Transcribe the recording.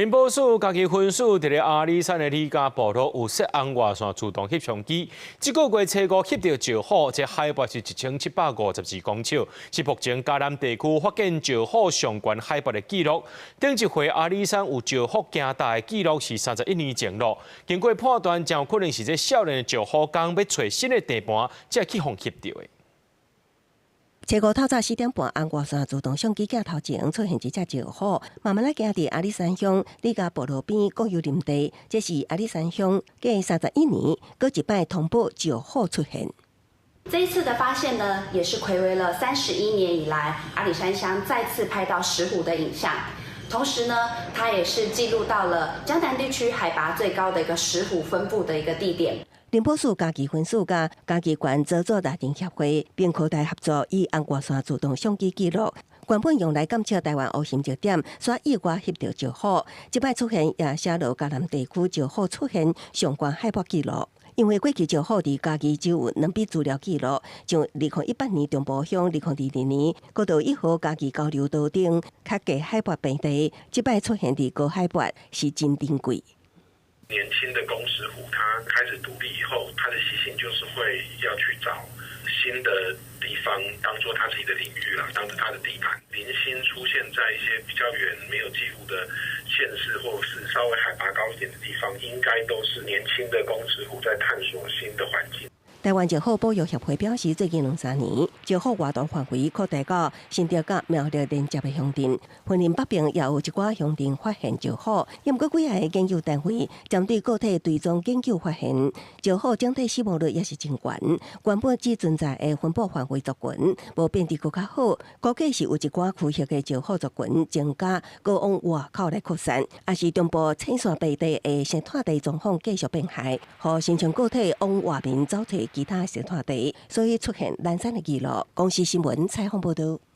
林保署家己分署伫咧阿里山的李家部落有设红外线自动翕相机，这个月初五翕到石虎，这海拔是1752公尺，是目前嘉南地区发现石虎上悬海拔的记录。顶一回阿里山有石虎行大的记录是31年前咯。经过判断，真有可能是这少年的石虎刚要找新的地盘，才去互翕到的。初五透早4点半，红外线自动相机镜头前出现一只石虎，慢慢来行伫阿里山乡李家部落边国有林地，这是阿里山乡隔31年，搁一摆通报石虎出现。这一次的发现呢，也是睽违了31年以来，阿里山乡再次拍到石虎的影像。同时呢，它也是记录到了江南地区海拔最高的一个石虎分布的一个地点。林保署家己分署甲家己县合作达人协会并扩大合作，以红外线自动相机记录，原本用来监测台湾乌心热点，煞意外翕到石虎。即摆出现也写落嘉南地区石虎出现上悬海拔记录。因为过去石虎伫家己只有两笔资料记录，像2018年中部乡、2022年国道1号家己交流道顶较低海拔平地，即摆出现伫高海拔是真珍贵。年轻的公石虎，它开始独立以后，它的习性就是会要去找新的地方，当做它自己的领域啦，当做它的地盘。零星出现在一些比较远没有记录的县市，或是稍微海拔高一点的地方，应该都是年轻的公石虎在探索新的环境。台湾石虎保育协会表示，最近2-3年，石虎活动范围扩大到新竹甲苗栗连接的乡镇，云林北平也有一寡乡镇发现石虎。因过几个研究单位针对个体追踪研究发现，石虎整体死亡率也是真悬，原本只存在的分布范围族群，无变得更较好。估计是有一寡区域的石虎族群增加，搁往外口来扩散，也是中部青山背地的生态地状况继续变坏，互形成个体往外面走退。其他生态地，所以出现蓝山的记录。公司新闻采访报道。